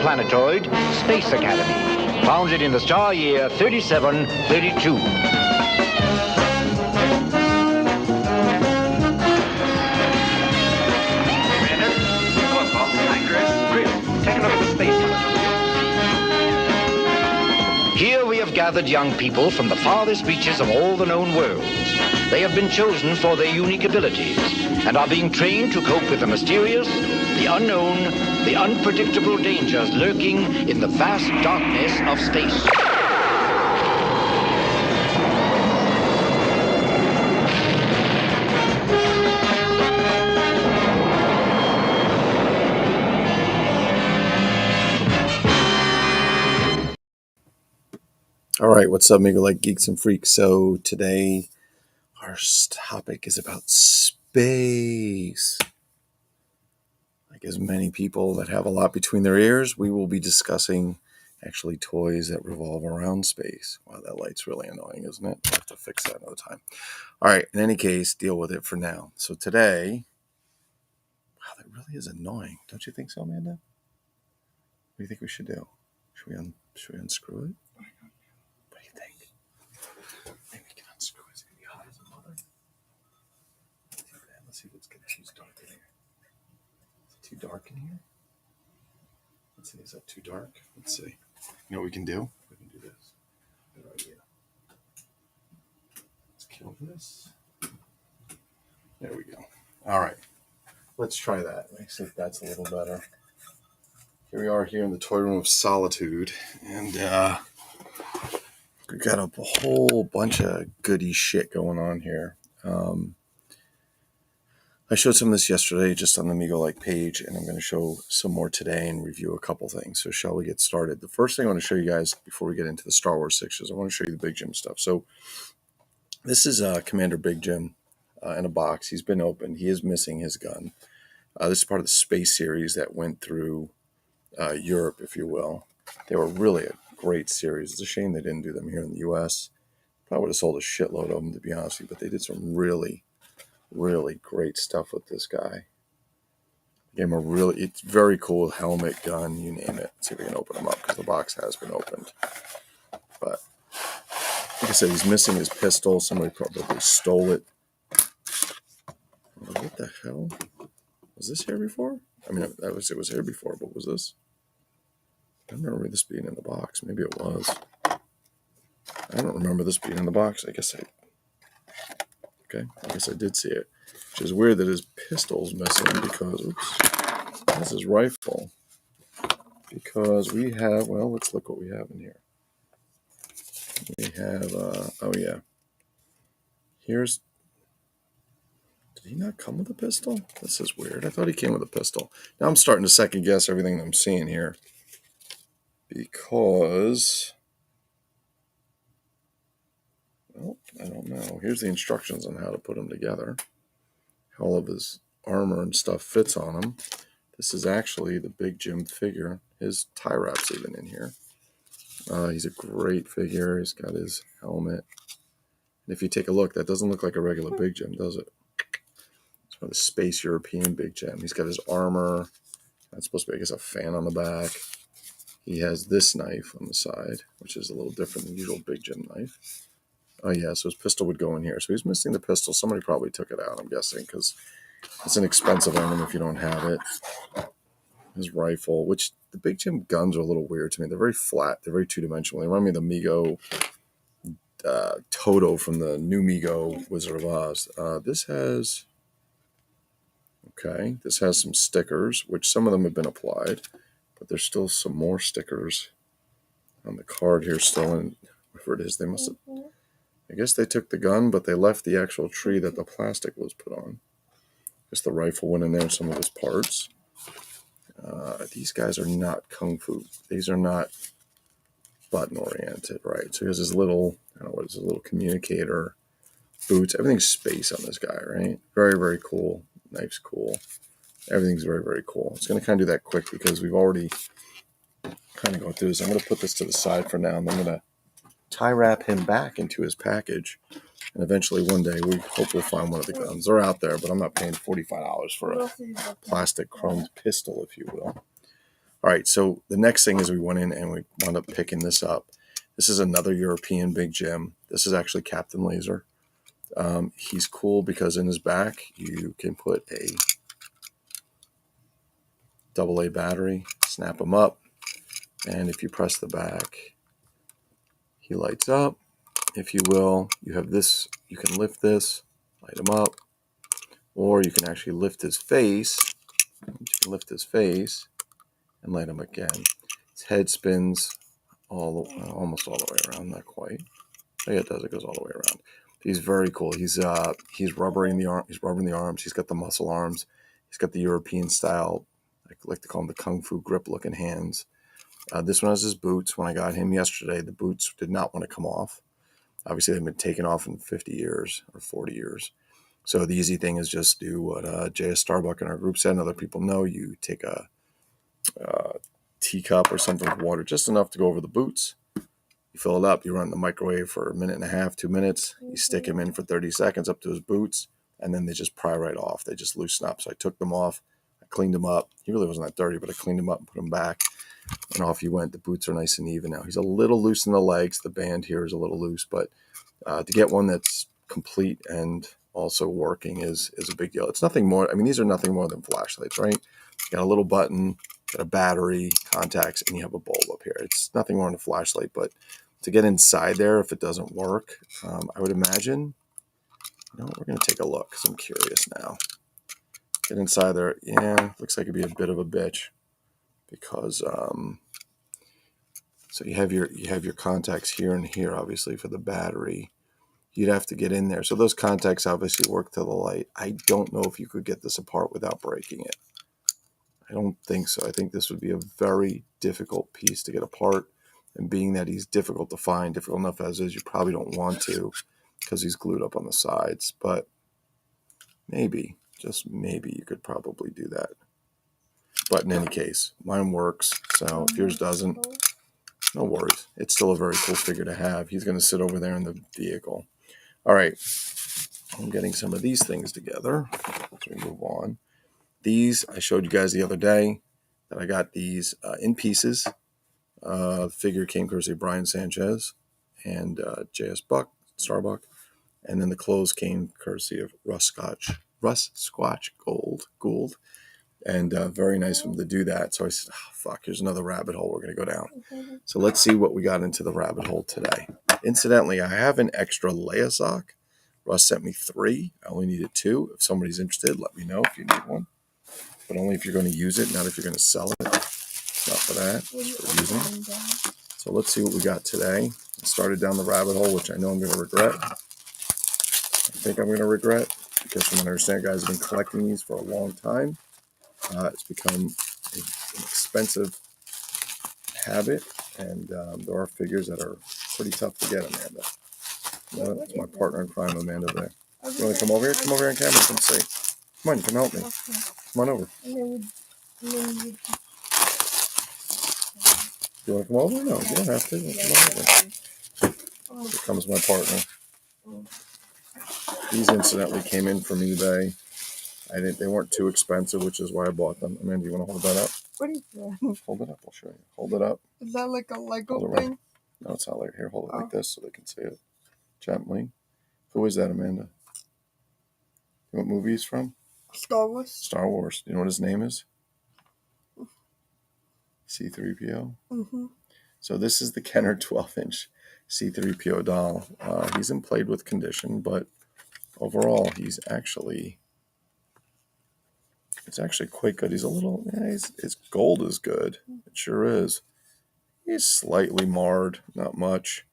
planetoid Space Academy, founded in the star year 3732. Here we have gathered young people from the farthest reaches of all the known worlds. They have been chosen for their unique abilities and are being trained to cope with the mysterious, the unknown, the unpredictable dangers lurking in the vast darkness of space. All right, what's up, Amigo like geeks and freaks? So today our topic is about space. Like as many people that have a lot between their ears, we will be discussing actually toys that revolve around space. Wow, that light's really annoying, isn't it? I'll have to fix that another time. All right, in any case, deal with it for now. So today, wow, that really is annoying. Don't you think so, Amanda? What do you think we should do? Should we unscrew it? What do you think? Maybe we can unscrew it. It's going to be hot as a mother. Let's see if it's going to be dark in here. Is it too dark in here? Let's see. Is that too dark? Let's see. You know what we can do? We can do this. Good idea. Let's kill this. There we go. All right. Let's try that. Let's see if that's a little better. Here we are here in the toy room of solitude. And we've got a whole bunch of goody shit going on here. I showed some of this yesterday just on the Amigo Like page, and I'm going to show some more today and review a couple things. So shall we get started? The first thing I want to show you guys before we get into the Star Wars fixtures, I want to show you the Big Jim stuff. So this is Commander Big Jim in a box. He's been opened. He is missing his gun. This is part of the space series that went through Europe, if you will. They were really a great series. It's a shame they didn't do them here in the U.S. Probably would have sold a shitload of them, to be honest with you, but they did some really great stuff with this guy. Gave him it's very cool helmet, gun, you name it. Let's see if we can open him up because the box has been opened. But like I said, he's missing his pistol. Somebody probably stole it. What the hell? Was this here before? I mean, it was here before, but was this? I don't remember this being in the box. Maybe it was. I don't remember this being in the box. I guess I did see it. Which is weird that his pistol's missing because, this is rifle. Because we have, well, let's look what we have in here. We have, oh yeah. Did he not come with a pistol? This is weird. I thought he came with a pistol. Now I'm starting to second guess everything I'm seeing here. Because, well, I don't know. Here's the instructions on how to put them together. All of his armor and stuff fits on him. This is actually the Big Jim figure. His tie wrap's even in here. He's a great figure. He's got his helmet. And if you take a look, that doesn't look like a regular Big Jim, does it? It's one of the Space European Big Jim. He's got his armor. That's supposed to be, I guess, a fan on the back. He has this knife on the side, which is a little different than the usual Big Jim knife. Oh, yeah, so his pistol would go in here. So he's missing the pistol. Somebody probably took it out, I'm guessing, because it's an expensive item if you don't have it. His rifle, which the Big Jim guns are a little weird to me. They're very flat. They're very two-dimensional. They remind me of the Mego Toto from the new Mego Wizard of Oz. This has some stickers, which some of them have been applied, but there's still some more stickers on the card here still. And whatever it is, they must have... I guess they took the gun, but they left the actual tree that the plastic was put on. I guess the rifle went in there and some of his parts. These guys are not kung fu. These are not button-oriented, right? So he has his little, I don't know what is, a little communicator, boots. Everything's space on this guy, right? Very, very cool. Knife's cool. Everything's very, very cool. It's going to kind of do that quick because we've already kind of gone through this. I'm going to put this to the side for now, and I'm going to tie wrap him back into his package, and eventually one day we hope we'll find one of the guns. They're out there, but I'm not paying $45 for a plastic chromed pistol, if you will. All right, so the next thing is we went in and we wound up picking this up. This is another European Big Jim. This is actually Captain Laser. He's cool because in his back you can put a AA battery, snap him up, and if you press the back, he lights up. If you will, you have this, you can lift this, light him up, or you can actually lift his face. You can lift his face and light him again. His head spins almost all the way around, not quite. Oh, yeah, it does. It goes all the way around. He's very cool. He's rubbering the arm. He's rubbering the arms. He's got the muscle arms. He's got the European style. I like to call them the kung fu grip looking hands. This one has his boots. When I got him yesterday, the boots did not want to come off. Obviously, they've been taken off in 50 years or 40 years. So the easy thing is just do what J.S. Starbuck in our group said, and other people know. You take a teacup or something with water, just enough to go over the boots. You fill it up. You run in the microwave for a minute and a half, 2 minutes. You stick him in for 30 seconds up to his boots, and then they just pry right off. They just loosen up. So I took them off. I cleaned him up. He really wasn't that dirty, but I cleaned him up and put him back. And off he went. The boots are nice and even now. He's a little loose in the legs. The band here is a little loose, but to get one that's complete and also working is a big deal. It's nothing more. I mean, these are nothing more than flashlights, right? You got a little button, got a battery, contacts, and you have a bulb up here. It's nothing more than a flashlight, but to get inside there, if it doesn't work, I would imagine, we're going to take a look because I'm curious now. Get inside there. Yeah, looks like it'd be a bit of a bitch because, so you have your contacts here and here, obviously, for the battery. You'd have to get in there. So those contacts obviously work to the light. I don't know if you could get this apart without breaking it. I don't think so. I think this would be a very difficult piece to get apart. And being that he's difficult to find, difficult enough as is, you probably don't want to because he's glued up on the sides. But maybe, just maybe, you could probably do that. But in any case, mine works. So if yours doesn't, no worries. It's still a very cool figure to have. He's going to sit over there in the vehicle. All right. I'm getting some of these things together as we move on. These, I showed you guys the other day that I got these in pieces. The figure came courtesy of Brian Sanchez and J.S. Starbuck. And then the clothes came courtesy of Russ Squatch Gould. And very nice of him to do that. So I said, oh, fuck, here's another rabbit hole we're going to go down. So let's see what we got into the rabbit hole today. Incidentally, I have an extra Leia sock. Russ sent me 3. I only needed 2. If somebody's interested, let me know if you need one. But only if you're going to use it, not if you're going to sell it. It's not for that. It's for using. So let's see what we got today. I started down the rabbit hole, which I know I'm going to regret. I think I'm going to regret because from what I understand, guys have been collecting these for a long time. It's become an expensive habit, and there are figures that are pretty tough to get, Amanda. That's my partner in crime, Amanda, there. You want to come over here? Come over here on camera. Come see. Come on, you can help me. Come on over. You want to come over? No, you don't have to. Come over. Here comes my partner. These incidentally came in from eBay. They weren't too expensive, which is why I bought them. Amanda, you want to hold that up? What is that? Hold it up. I'll show you. Hold it up. Is that like a Lego Hold it thing? right. No, it's not like here. Hold it like this so they can see it gently. Who is that, Amanda? You know what movie he's from? Star Wars. Star Wars. You know what his name is? C-3PO. Mm-hmm. So this is the Kenner 12-inch C-3PO doll. He's in played with condition, but overall, it's actually quite good. He's a little, his gold is good. It sure is. He's slightly marred, not much.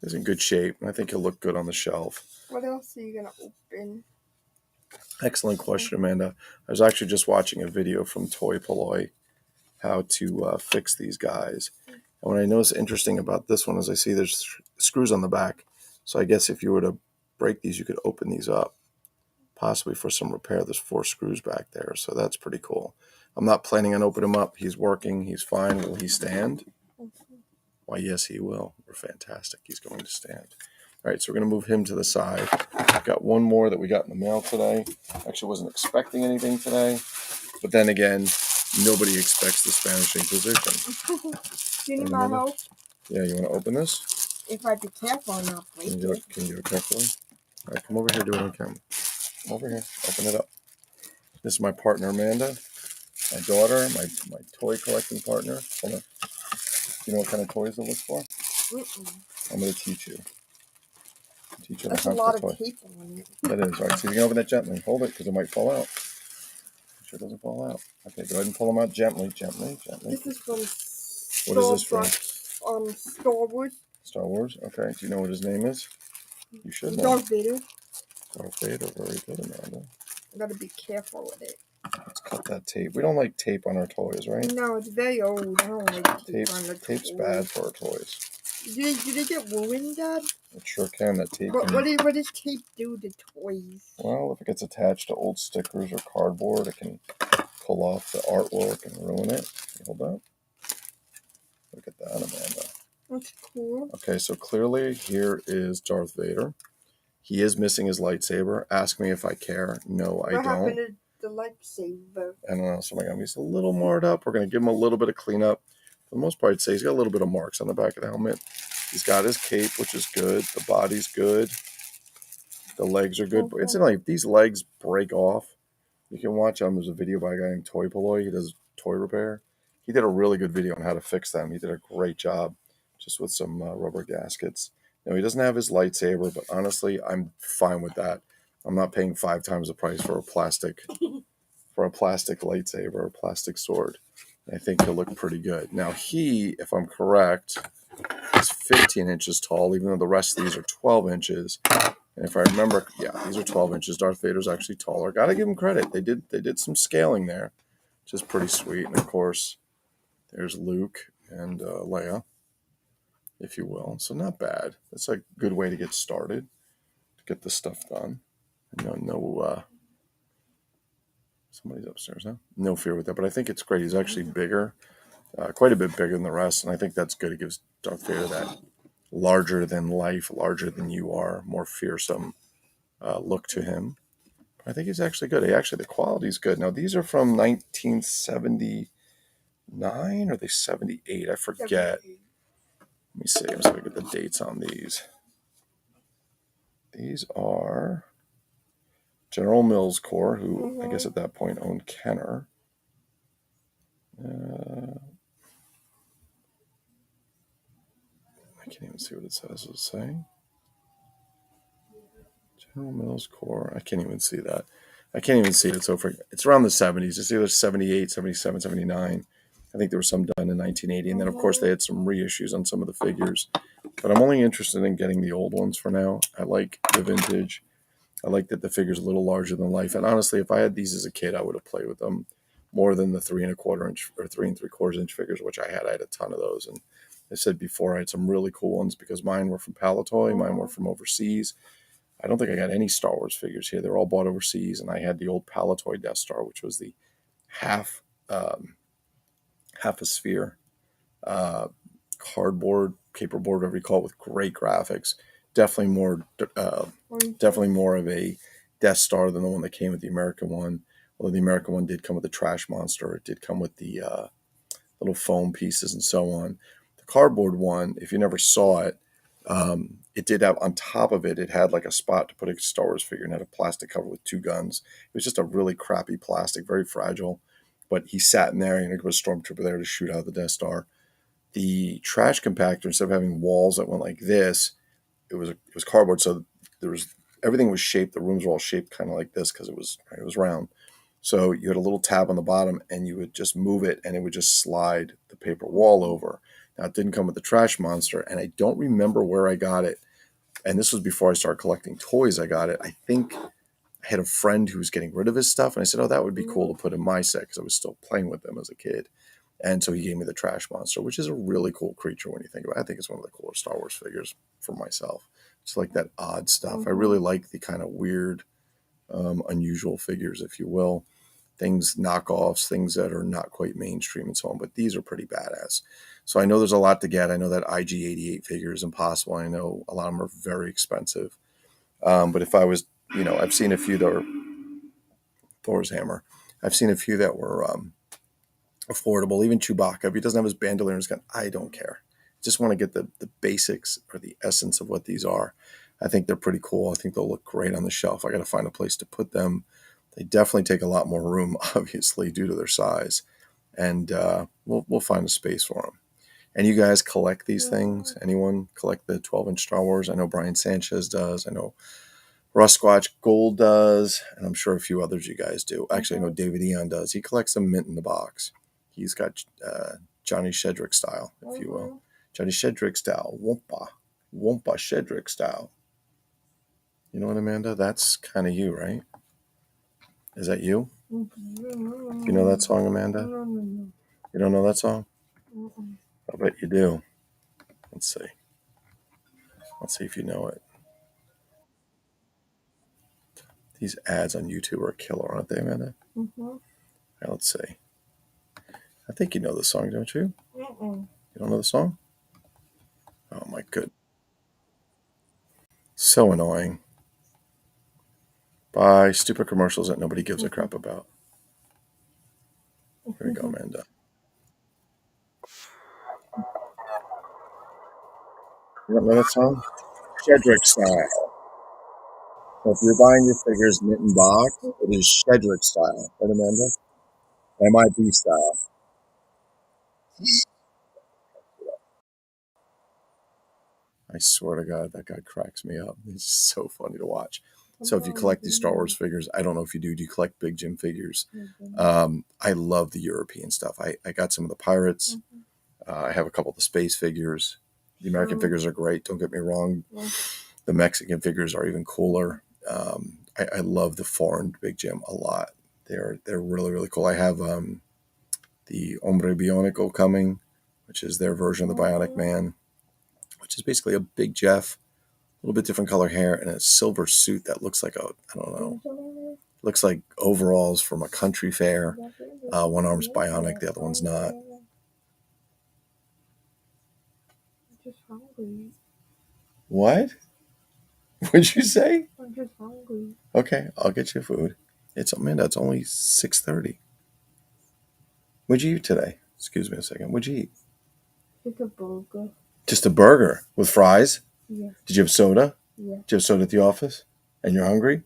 He's in good shape, and I think he'll look good on the shelf. What else are you going to open? Excellent question, Amanda. I was actually just watching a video from Toy Polloi, how to fix these guys. And what I noticed interesting about this one is I see there's screws on the back. So I guess if you were to break these, you could open these up, possibly for some repair. There's 4 screws back there, so that's pretty cool. I'm not planning on opening him up. He's working. He's fine. Will he stand? Why, yes, he will. We're fantastic. He's going to stand. All right, so we're going to move him to the side. I've got one more that we got in the mail today. Actually wasn't expecting anything today. But then again, Nobody expects the Spanish Inquisition. Do you need my help? Yeah, you want to open this? If I be careful and not break it. Can you do it carefully? All right, come over here, do it on camera. Come over here, open it up. This is my partner, Amanda. My daughter, my toy collecting partner. Hold on. You know what kind of toys to look for? I'm going to teach you. Teach you That's how a to lot toy. of tape on it. That is, right. So you can open it gently. Hold it because it might fall out. Make sure it doesn't fall out. Okay, go ahead and pull them out gently. This is from What is this from? Star Wars. Star Wars? Okay. Do you know what his name is? You should know. Darth Vader. Darth Vader. Very good, Amanda. I gotta be careful with it. Let's cut that tape. We don't like tape on our toys, right? No, it's very old. I don't like tape on the Tape's toys. bad for our toys. Do they get ruined, Dad? It sure can. That tape. What does tape do to toys? Well, if it gets attached to old stickers or cardboard, it can pull off the artwork and ruin it. Hold up. Look at that, Amanda. That's cool. Okay, so clearly here is Darth Vader. He is missing his lightsaber. Ask me if I care. No, I don't. What happened to the lightsaber? I don't know. So my God, he's a little marred up. We're going to give him a little bit of cleanup. For the most part, I'd say he's got a little bit of marks on the back of the helmet. He's got his cape, which is good. The body's good. The legs are good. But incidentally, if these legs break off, you can watch there's a video by a guy named Toy Polloy. He does toy repair. He did a really good video on how to fix them. He did a great job just with some rubber gaskets. Now, he doesn't have his lightsaber, but honestly, I'm fine with that. I'm not paying 5 times the price for a plastic lightsaber or plastic sword. I think he'll look pretty good. Now, if I'm correct, is 15 inches tall, even though the rest of these are 12 inches. And if I remember, yeah, these are 12 inches. Darth Vader's actually taller. Got to give him credit. They did some scaling there, which is pretty sweet. And of course, there's Luke and Leia, if you will. So not bad. That's a good way to get started, to get this stuff done. Somebody's upstairs, huh? No fear with that, but I think it's great. He's actually bigger, quite a bit bigger than the rest, and I think that's good. It gives Darth Vader that larger than life, larger than you are, more fearsome look to him. I think he's actually good. The quality's good. Now, these are from 1979 or 78? I forget. Let me see. I'm just going to get the dates on these. These are General Mills Corps, who I guess at that point owned Kenner. I can't even see what it says. Does it say? General Mills Corps. I can't even see that. I can't even see it. It's around the 70s. It's either 78, 77, 79. I think there were some done in 1980. And then, of course, they had some reissues on some of the figures. But I'm only interested in getting the old ones for now. I like the vintage. I like that the figure's a little larger than life. And honestly, if I had these as a kid, I would have played with them more than the 3 1/4 inch or 3 3/4 inch figures, which I had. I had a ton of those. And I said before, I had some really cool ones because mine were from Palatoy. Mine were from overseas. I don't think I got any Star Wars figures here. They're all bought overseas. And I had the old Palatoy Death Star, which was the half a sphere, cardboard, paperboard, whatever you call it, with great graphics. Definitely more of a Death Star than the one that came with the American one. Although the American one did come with the trash monster, it did come with the little foam pieces and so on. The cardboard one, if you never saw it, it did have on top of it, it had like a spot to put a Star Wars figure and had a plastic cover with 2 guns. It was just a really crappy plastic, very fragile. But he sat in there, and there was a stormtrooper there to shoot out the Death Star. The trash compactor, instead of having walls that went like this, it was cardboard. So everything was shaped. The rooms were all shaped kind of like this because it was round. So you had a little tab on the bottom, and you would just move it, and it would just slide the paper wall over. Now, it didn't come with the trash monster, and I don't remember where I got it. And this was before I started collecting toys. I got it. I think I had a friend who was getting rid of his stuff, and I said, oh, that would be cool to put in my set because I was still playing with them as a kid. And so he gave me the trash monster, which is a really cool creature when you think about it. I think it's one of the coolest Star Wars figures for myself. Just like that odd stuff. I really like the kind of weird, unusual figures, if you will. Things, knockoffs, things that are not quite mainstream and so on. But these are pretty badass. So I know there's a lot to get. I know that IG-88 figure is impossible. I know a lot of them are very expensive. But if I was, I've seen a few that are Thor's hammer. I've seen a few that were affordable. Even Chewbacca, if he doesn't have his bandolier in his gun, I don't care. Just want to get the basics or the essence of what these are. I think they're pretty cool. I think they'll look great on the shelf. I got to find a place to put them. They definitely take a lot more room, obviously, due to their size. And we'll find a space for them. And you guys collect these things? Anyone collect the 12-inch Star Wars? I know Brian Sanchez does. I know Rusquatch Gold does. And I'm sure a few others you guys do. Actually, I know David Eon does. He collects them mint in the box. He's got Johnny Shedrick style, if you will. Johnny Shedrick style. Wompa Shedrick style. You know what, Amanda? That's kind of you, right? Is that you? You know that song, Amanda? You don't know that song? I bet you do. Let's see. Let's see if you know it. These ads on YouTube are a killer, aren't they, Amanda? Right, let's see. I think you know the song, don't you? You don't know the song? Oh, my goodness. So annoying. Buy stupid commercials that nobody gives a crap about. Here we go, Amanda. You don't know that song? Shedrick style. So if you're buying your figures knit and box, it is Shedrick style. Right, Amanda? MIB style. I swear to God, that guy cracks me up. He's so funny to watch. So if you collect these Star Wars figures, I don't know if you do. Do you collect Big Jim figures? I love the European stuff. I got some of the Pirates. I have a couple of the space figures. The American figures are great. Don't get me wrong. The Mexican figures are even cooler. I love the foreign Big Jim a lot. They're really, really cool. I have the Hombre Bionico coming, which is their version of the Bionic Man, which is basically a Big Jeff, a little bit different color hair, and a silver suit that looks like I don't know, looks like overalls from a country fair. One arm's bionic, the other one's not. I'm just hungry. What? What'd you say? I'm just hungry. Okay, I'll get you food. It's Amanda. It's only 6:30. What'd you eat today? Excuse me a second. What'd you eat? Just a burger. Just a burger with fries? Yeah. Did you have soda? Yeah. Did you have soda at the office? And you're hungry?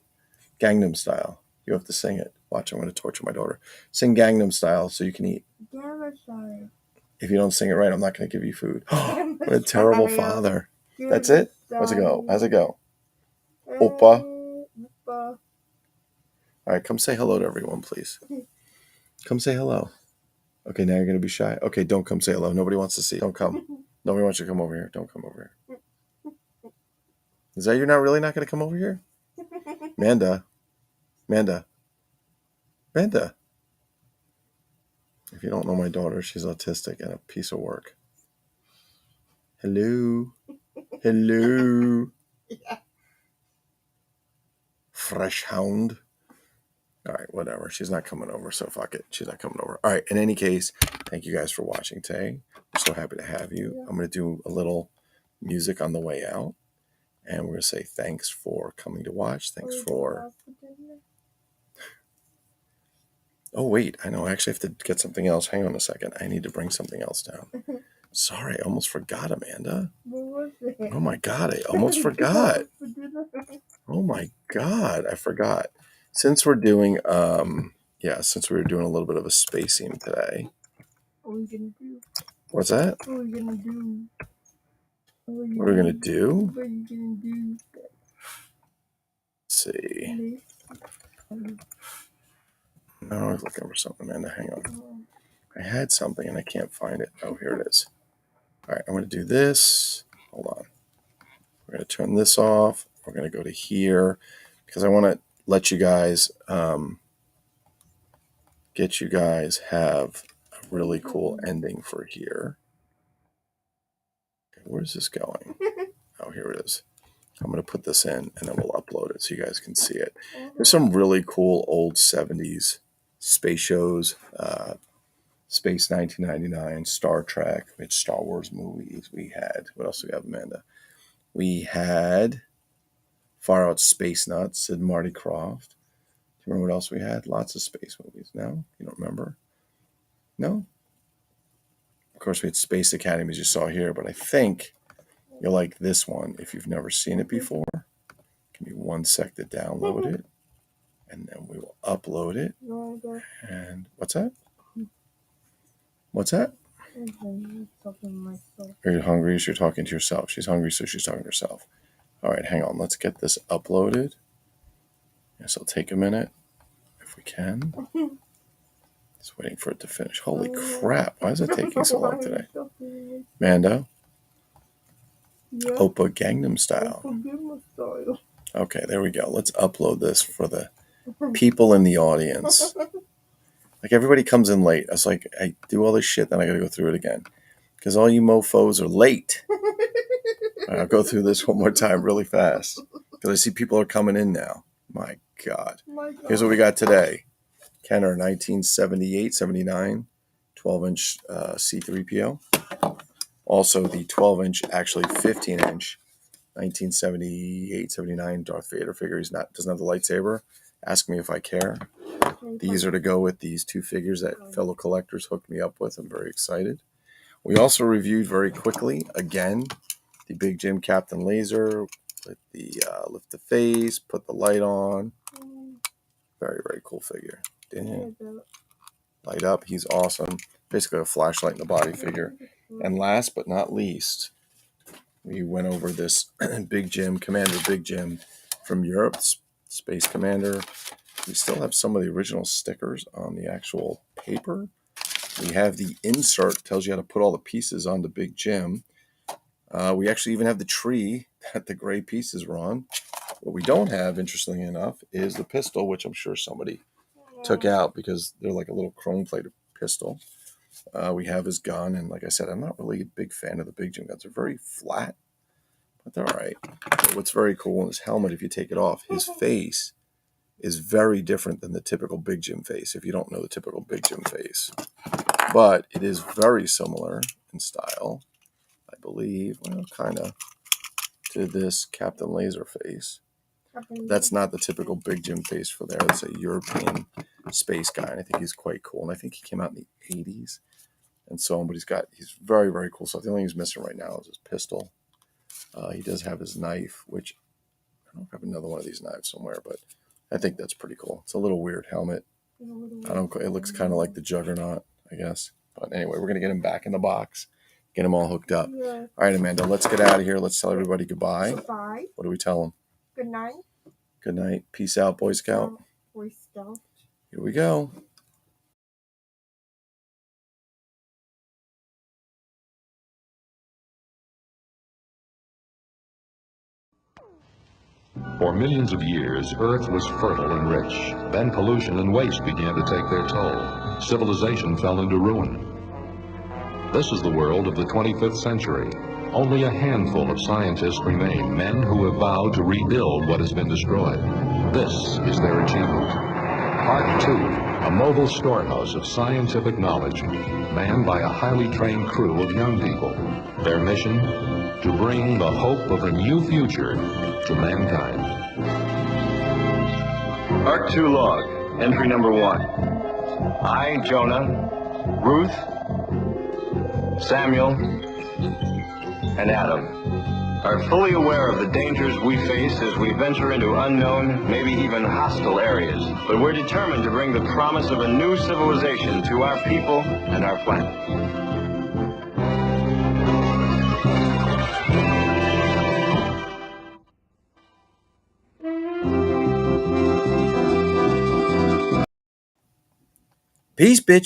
Gangnam Style. You have to sing it. Watch, I'm going to torture my daughter. Sing Gangnam Style so you can eat. Gamma style. If you don't sing it right, I'm not going to give you food. What a terrible father. That's it? How's it go? How's it go? Oppa. Oppa. All right, come say hello to everyone, please. Come say hello. Okay, now you're going to be shy. Okay, don't come say hello. Nobody wants to see. Don't come. Nobody wants you to come over here. Don't come over here. Is that you're not really not going to come over here? Amanda. Amanda. Amanda. If you don't know my daughter, she's autistic and a piece of work. Hello. Hello. Yeah. Fresh hound. All right, whatever. She's not coming over, so fuck it. She's not coming over. All right, in any case, thank you guys for watching today. I'm so happy to have you. Yeah. I'm going to do a little music on the way out, and we're going to say thanks for coming to watch. Thanks for... Oh, wait. I know. I actually have to get something else. Hang on a second. I need to bring something else down. Sorry, I almost forgot, Amanda. What was it? Oh, my God. I almost forgot. Oh, my God. I forgot. Since we're doing, since we were doing a little bit of a space theme today. What are we gonna do? What's that? What are we gonna do? What are we going to do? What are you gonna do? Let's see. No, I was looking for something, Amanda. Hang on. I had something and I can't find it. Oh, here it is. All right, I'm going to do this. Hold on. We're going to turn this off. We're going to go to here because I want to let you guys get you guys have a really cool ending for here. Okay, where's this going? Oh, here it is. I'm going to put this in and then we'll upload it so you guys can see it. There's some really cool old 70s space shows. Space 1999, Star Trek, we had Star Wars movies. We had, what else do we have, Amanda? We had Far Out Space Nuts, Sid and Marty Krofft. Do you remember what else we had? Lots of space movies. No? You don't remember? No? Of course, we had Space Academy, as you saw here, but I think you'll like this one if you've never seen it before. Give me 1 sec to download it, and then we will upload it. And what's that? What's that? Are you hungry? So you're talking to yourself. She's hungry, so she's talking to herself. All right, hang on. Let's get this uploaded. Yes, it'll take a minute if we can. Just waiting for it to finish. Holy crap. Why is it taking so long today? Mando? Yeah. Oppa Gangnam Style. Style. Okay, there we go. Let's upload this for the people in the audience. Like, everybody comes in late. I was like, I do all this shit, then I got to go through it again. Because all you mofos are late. Right, I'll go through this one more time really fast. Because I see people are coming in now. My God. Here's what we got today. Kenner, 1978, 79, 12-inch C3PO. Also, the 12-inch, actually 15-inch, 1978, 79 Darth Vader figure. He doesn't have the lightsaber. Ask me if I care. These are to go with these two figures that fellow collectors hooked me up with. I'm very excited. We also reviewed very quickly, again, the Big Jim Captain Laser with the lift the face, put the light on. Very, very cool figure. Light up. He's awesome. Basically a flashlight in the body figure. And last but not least, we went over this Big Jim, Commander Big Jim from Europe, Space Commander. We still have some of the original stickers on the actual paper. We have the insert, tells you how to put all the pieces on the Big Jim. We actually even have the tree that the gray pieces were on. What we don't have, interestingly enough, is the pistol, which I'm sure somebody took out because they're like a little chrome-plated pistol. We have his gun, and like I said, I'm not really a big fan of the Big Jim guns. They're very flat, but they're all right. But what's very cool in his helmet, if you take it off, his face is very different than the typical Big Jim face, if you don't know the typical Big Jim face. But it is very similar in style, I believe, well, kind of, to this Captain Laser face. That's not the typical Big Jim face for there. It's a European space guy, and I think he's quite cool. And I think he came out in the 80s and so on, but he's very, very cool stuff. The only thing he's missing right now is his pistol. He does have his knife, which I don't have another one of these knives somewhere, but I think that's pretty cool. It's a little weird helmet. It looks kind of like the Juggernaut, I guess. But anyway, we're going to get him back in the box, get him all hooked up. Yeah. All right, Amanda, let's get out of here. Let's tell everybody goodbye. Goodbye. What do we tell them? Good night. Good night. Peace out, Boy Scout. Boy Scout. Here we go. For millions of years, Earth was fertile and rich. Then pollution and waste began to take their toll. Civilization fell into ruin. This is the world of the 25th century. Only a handful of scientists remain, men who have vowed to rebuild what has been destroyed. This is their achievement. Part 2, a mobile storehouse of scientific knowledge, manned by a highly trained crew of young people. Their mission? To bring the hope of a new future to mankind. Part 2 log, entry number 1. I, Jonah, Ruth, Samuel, and Adam are fully aware of the dangers we face as we venture into unknown, maybe even hostile areas. But we're determined to bring the promise of a new civilization to our people and our planet. Peace, bitch.